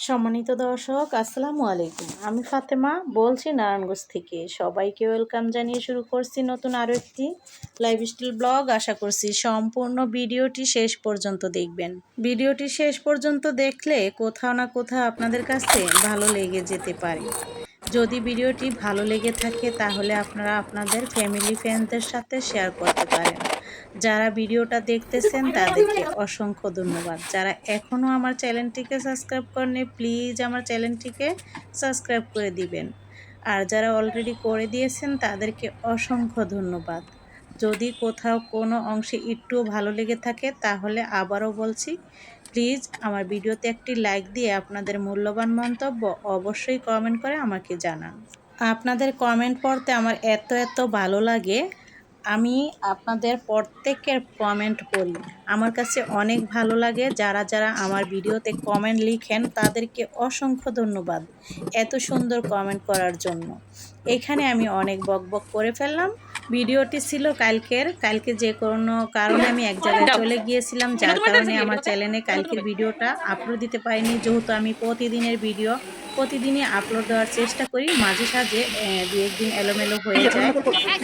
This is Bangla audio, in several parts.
সম্মানিত দর্শক, আসসালামু আলাইকুম। আমি ফাতেমা বলছি নারায়ণগঞ্জ থেকে। সবাইকে ওয়েলকাম জানিয়ে শুরু করছি নতুন আরও একটি লাইফস্টাইল ব্লগ। আশা করছি সম্পূর্ণ ভিডিওটি শেষ পর্যন্ত দেখবেন। ভিডিওটি শেষ পর্যন্ত দেখলে কোথাও না কোথাও আপনাদের কাছে ভালো লেগে যেতে পারে। যদি ভিডিওটি ভালো লেগে থাকে তাহলে আপনারা আপনাদের ফ্যামিলি ফ্রেন্ডদের সাথে শেয়ার করতে পারেন। যারা ভিডিওটা দেখতেছেন তাদেরকে অসংখ্য ধন্যবাদ। যারা এখনও আমার চ্যানেলটিকে সাবস্ক্রাইব করেনি প্লিজ আমার চ্যানেলটিকে সাবস্ক্রাইব করে দিবেন। আর যারা অলরেডি করে দিয়েছেন তাদেরকে অসংখ্য ধন্যবাদ। যদি কোথাও কোনো অংশে একটুও ভালো লেগে থাকে তাহলে আবারও বলছি, প্লিজ আমার ভিডিওতে একটি লাইক দিয়ে আপনাদের মূল্যবান মন্তব্য অবশ্যই কমেন্ট করে আমাকে জানান। আপনাদের কমেন্ট পড়তে আমার এত ভালো লাগে। আমি আপনাদের প্রত্যেকের কমেন্ট পড়ি। আমার কাছে অনেক ভালো লাগে। যারা আমার ভিডিওতে কমেন্ট লিখেন তাদেরকে অসংখ্য ধন্যবাদ এত সুন্দর কমেন্ট করার জন্য। এখানে আমি অনেক বকবক করে ফেললাম। ভিডিওটি ছিল কালকে যে কোনো কারণে আমি এক জায়গায় চলে গিয়েছিলাম, যার কারণে আমার চ্যানেলে কালকের ভিডিওটা আপলোড দিতে পারিনি। যেহেতু আমি প্রতিদিনই আপলোড দেওয়ার চেষ্টা করি, মাঝে সাঝে দু একদিন এলোমেলো হয়ে যায়।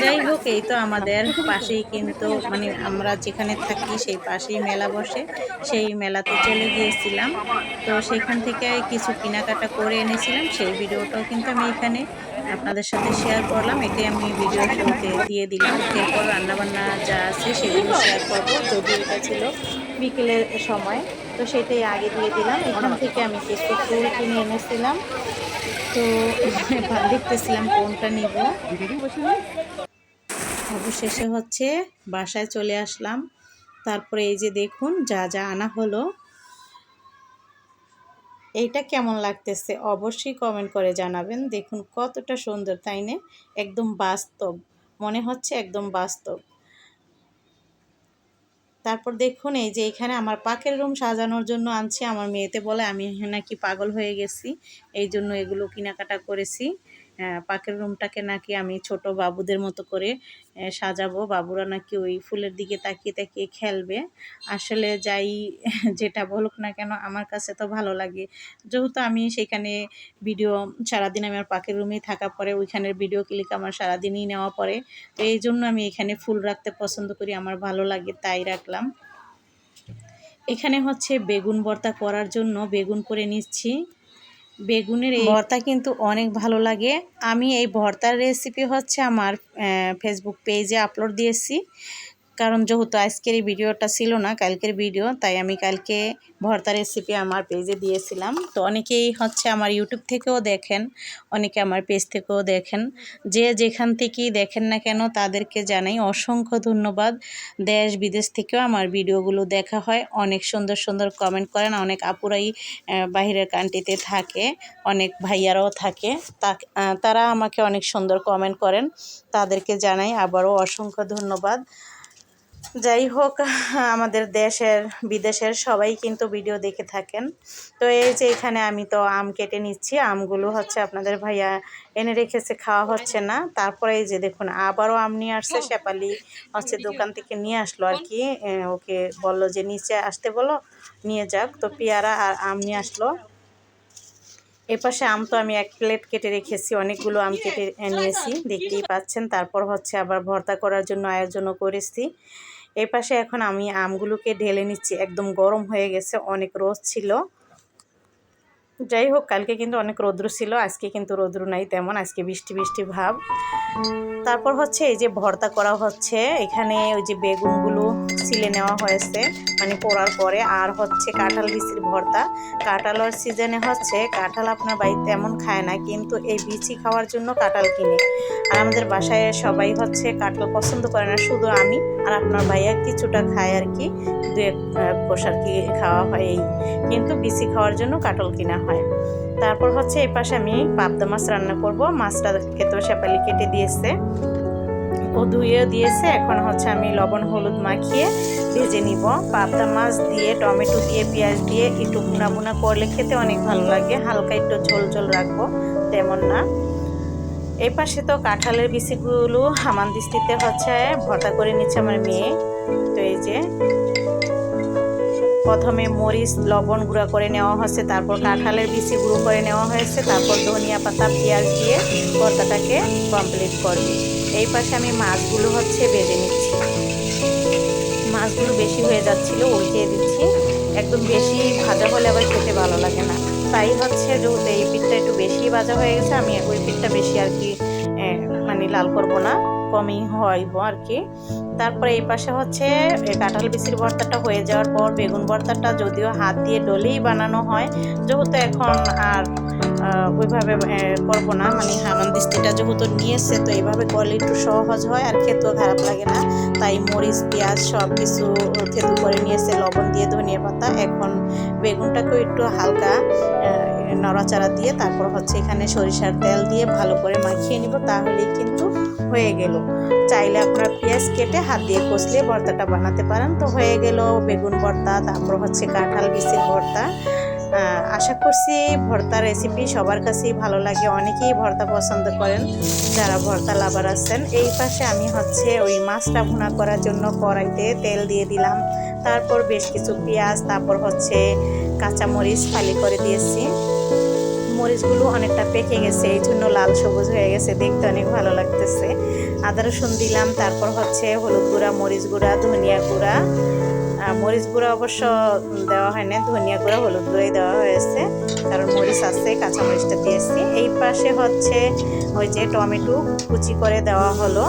যাই হোক, এই তো আমাদের পাশেই কিন্তু আমরা যেখানে থাকি সেই পাশেই মেলা বসে, সেই মেলাতে চলে গিয়েছিলাম। তো সেখান থেকে কিছু কেনাকাটা করে এনেছিলাম, সেই ভিডিওটাও কিন্তু আমি এখানে আপনাদের সাথে শেয়ার করলাম। এটাই আমি ভিডিও শুরুতে দিয়ে দিলাম। এরপর রান্নাবান্না যা আছে সেগুলো শেয়ার করবো। যদিও এটা ছিল বিকেলের সময়, তো সেটাই আগে দিয়ে দিলাম। এখান থেকে আমি কিছু ফুল কিনে এনেছিলাম, তো দেখতেছিলাম কোনটা নিব। অবশেষে হচ্ছে বাসায় চলে আসলাম। তারপরে এই যে দেখুন যা আনা হলো। এইটা কেমন লাগতেছে অবশ্যই কমেন্ট করে জানাবেন। দেখুন কতটা সুন্দর, তাই না? একদম বাস্তব মনে হচ্ছে, একদম বাস্তব। তারপর দেখুন এই যে এখানে আমার পাকের রুম সাজানোর জন্য আনছি। আমার মেয়েতে বলে আমি নাকি পাগল হয়ে গেছি, এই জন্য এগুলো কেনাকাটা করেছি। পাকের রুমটাকে নাকি আমি ছোট বাবুদের মতো করে সাজাবো। বাবুরা নাকি ওই ফুলের দিকে তাকিয়ে খেলবে। আসলে যাই যেটা বলুক না কেন, আমার কাছে তো ভালো লাগে। যেহেতু আমি সেখানে ভিডিও সারাদিন আমার পাকের রুমেই থাকা পরে ওইখানের ভিডিও ক্লিক আমার সারাদিনই নেওয়া পড়ে। তো এই জন্য আমি এখানে ফুল রাখতে পছন্দ করি, আমার ভালো লাগে তাই রাখলাম। এখানে হচ্ছে বেগুন ভর্তা করার জন্য বেগুন করে নিচ্ছি। বেগুনের এই ভর্তা কিন্তু অনেক ভালো লাগে। আমি এই ভর্তার রেসিপি হচ্ছে আমার ফেসবুক পেজে আপলোড দিয়েছি। কারণ যেহেতু আজকের এই ভিডিওটা ছিল না, কালকের ভিডিও, তাই আমি কালকে ভর্তা রেসিপি আমার পেজে দিয়েছিলাম। তো অনেকেই হচ্ছে আমার ইউটিউব থেকেও দেখেন, অনেকে আমার পেজ থেকেও দেখেন। যে যেখান থেকেই দেখেন না কেন তাদেরকে জানাই অসংখ্য ধন্যবাদ। দেশ বিদেশ থেকেও আমার ভিডিওগুলো দেখা হয়। অনেক সুন্দর কমেন্ট করেন। অনেক আপুরাই বাহিরের কান্ট্রিতে থাকে, অনেক ভাইয়ারাও থাকে। তারা আমাকে অনেক সুন্দর কমেন্ট করেন, তাদেরকে জানাই আবারও অসংখ্য ধন্যবাদ। যাই হোক, আমাদের দেশের বিদেশের সবাই কিন্তু ভিডিও দেখে থাকেন। তো এই যে এখানে আমি তো আম কেটে নিচ্ছি। আমগুলো হচ্ছে আপনাদের ভাইয়া এনে রেখেছে, খাওয়া হচ্ছে না। তারপরে এই যে দেখুন আবারও আম নিয়ে আসছে। শেফালি হচ্ছে দোকান থেকে নিয়ে আসলো আর কি। ওকে বললো যে নিচে আসতে বলো, নিয়ে যাক। তো পেয়ারা আর আম নিয়ে আসলো। এপাশে আম তো আমি এক প্লেট কেটে রেখেছি, অনেকগুলো আম কেটে নিয়েছি, দেখতেই পাচ্ছেন। তারপর হচ্ছে আবার ভর্তা করার জন্য আয়োজনও করেছি। এই পাশে এখন আমি আমগুলোকে ঢেলে নিচ্ছি। একদম গরম হয়ে গেছে, অনেক রোদ ছিল। যাই হোক, কালকে কিন্তু অনেক রৌদ্র ছিল, আজকে কিন্তু রৌদ্র নাই তেমন, আজকে বৃষ্টি ভাব। তারপর হচ্ছে এই যে ভর্তা করা হচ্ছে। এখানে ওই যে বেগুনগুলো ছিলে নেওয়া হয়েছে পোড়ার পরে। আর হচ্ছে কাঁঠাল বিচির ভর্তা। কাঁঠালের সিজনে হচ্ছে কাঁঠাল আপনার বাড়িতে তেমন খায় না, কিন্তু এই বিচি খাওয়ার জন্য কাঁঠাল কিনে। আর আমাদের বাসায় সবাই হচ্ছে কাঁঠাল পছন্দ করে না, শুধু আমি আর আপনার ভাইয়া কিছুটা খায় আর কি, দু এক কোষ আর কি খাওয়া হয় এই। কিন্তু বিচি খাওয়ার জন্য কাঁঠাল কিনা হয়। তারপর হচ্ছে এই পাশে আমি পাবদা মাছ রান্না করব। মাছটাকে তো শেফালি কেটে দিয়েছে, ও ধুয়ে দিয়েছে। এখন হচ্ছে আমি লবণ হলুদ মাখিয়ে ভেজে নিব। পাবদা মাছ দিয়ে টমেটো দিয়ে পেঁয়াজ দিয়ে একটু ভুনা করলে খেতে অনেক ভালো লাগে। হালকা একটু ঝোল রাখবো, তেমন না। এই পাশে তো কাঁঠালের বিচিগুলো হামানদিস্তিতে হচ্ছে ভর্তা করে নিচ্ছে আমার মেয়ে। তো এই যে প্রথমে মরিচ লবণ গুঁড়া করে নেওয়া হয়েছে, তারপর কাঁঠালের বিচি গুঁড়ো করে নেওয়া হয়েছে, তারপর ধনিয়া পাতা পেঁয়াজ দিয়ে ভর্তাটাকে কমপ্লিট করবে। এই পাশে আমি মাছগুলো হচ্ছে ভেজে নিচ্ছি। মাছগুলো বেশি হয়ে যাচ্ছিলো, উল্টিয়ে দিচ্ছি। একদম বেশি ভাজা হলে আবার খেতে ভালো লাগে না, তাই হচ্ছে যেহেতু এই পিঠটা একটু বেশি ভাজা হয়ে গেছে, আমি ওই পিঠটা বেশি আর কি মানে লাল করব না, কমই হইব আর কি। তারপরে এই পাশে হচ্ছে কাঁঠাল বিচির ভর্তাটা হয়ে যাওয়ার পর বেগুন ভর্তাটা যদিও হাত দিয়ে ডলেই বানানো হয়, যেহেতু এখন আর ওইভাবে করবো না, মানে হামানদিস্তিটা যেহেতু নিয়েছে তো এইভাবে করলে একটু সহজ হয় আর খেতেও খারাপ লাগে না। তাই মরিচ পেঁয়াজ সব কিছু থেতু করে নিয়েছে লবণ দিয়ে ধনিয়া পাতা। এখন বেগুনটাকেও একটু হালকা নড়াচাড়া দিয়ে তারপর হচ্ছে এখানে সরিষার তেল দিয়ে ভালো করে মাখিয়ে নিব, তাহলেই কিন্তু হয়ে গেল। চাইলে আপনারা পেঁয়াজ কেটে হাত দিয়ে কষলে ভর্তাটা বানাতে পারেন। তো হয়ে গেল বেগুন ভর্তা, তারপর হচ্ছে কাঁঠাল বিচির ভর্তা। আশা করছি ভর্তার রেসিপি সবার কাছেই ভালো লাগে, অনেকেই ভর্তা পছন্দ করেন যারা ভর্তা লাভার আছেন। এই পাশে আমি হচ্ছে ওই মাছটা ভুনা করার জন্য কড়াইতে তেল দিয়ে দিলাম, তারপর বেশ কিছু পেঁয়াজ, তারপর হচ্ছে কাঁচামরিচ ফালি করে দিয়েছি। মরিচগুলো অনেকটা পেকে গেছে, এই জন্য লাল সবুজ হয়ে গেছে, দেখতে অনেক ভালো লাগতেছে। আদা রসুন দিলাম, তারপর হচ্ছে হলুদ গুঁড়া, মরিচ গুঁড়া, ধনিয়া গুঁড়া। মরিচ গুঁড়া অবশ্য দেওয়া হয় না, ধনিয়া গুঁড়া হলুদ গুঁড়াই দেওয়া হয়েছে, কারণ মরিচ আছে, কাঁচামরিচটা দিয়েছি। এই পাশে হচ্ছে ওই যে টমেটো কুচি করে দেওয়া হলো,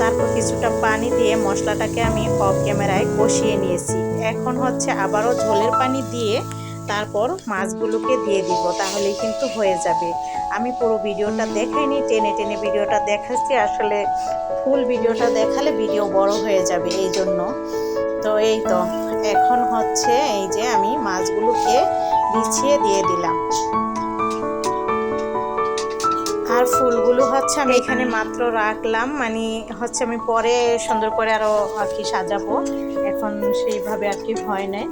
তারপর কিছুটা পানি দিয়ে মশলাটাকে আমি অফ ক্যামেরায় কষিয়ে নিয়েছি। এখন হচ্ছে আবারও ঝোলের পানি দিয়ে তারপর মাছগুলোকে দিয়ে দিব, তাহলেই কিন্তু হয়ে যাবে। আমি পুরো ভিডিওটা দেখাইনি, টেনে টেনে ভিডিওটা দেখাচ্ছি, আসলে ফুল ভিডিওটা দেখালে ভিডিও বড় হয়ে যাবে এই জন্য। তো এই তো এখন হচ্ছে এই যে আমি মাছগুলোকে বিছিয়ে দিয়ে দিলাম, আর ফুলগুলো হচ্ছে আমি এখানে মাত্র রাখলাম, মানে হচ্ছে আমি পরে সুন্দর করে আরও আর কি সাজাবো, এখন সেইভাবে আর কি হয় না।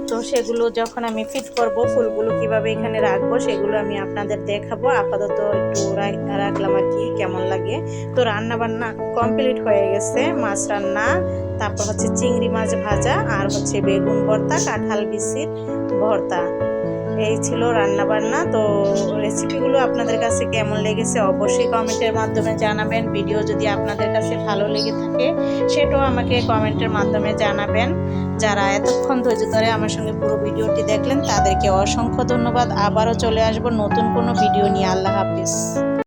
তো সেগুলো যখন আমি ফিট করব ফুলগুলো কিভাবে এখানে রাখবো সেগুলো আমি আপনাদের দেখাবো। আপাতত একটু রাখলাম আর কি, কেমন লাগে। তো রান্না বান্না কমপ্লিট হয়ে গেছে, মাছ রান্না, তারপর হচ্ছে চিংড়ি মাছ ভাজা, আর হচ্ছে বেগুন ভর্তা, কাঁঠাল বিচির ভর্তা, এই ছিল রান্না বান্না। তো রেসিপিগুলো আপনাদের কাছে কেমন লেগেছে অবশ্যই কমেন্টের মাধ্যমে জানাবেন। ভিডিও যদি আপনাদের কাছে ভালো লেগে থাকে সেটাও আমাকে কমেন্টের মাধ্যমে জানাবেন। যারা এতক্ষণ ধৈর্য ধরে আমার সঙ্গে পুরো ভিডিওটি দেখলেন তাদেরকে অসংখ্য ধন্যবাদ। আবারও চলে আসবো নতুন কোনো ভিডিও নিয়ে। আল্লাহ হাফিজ।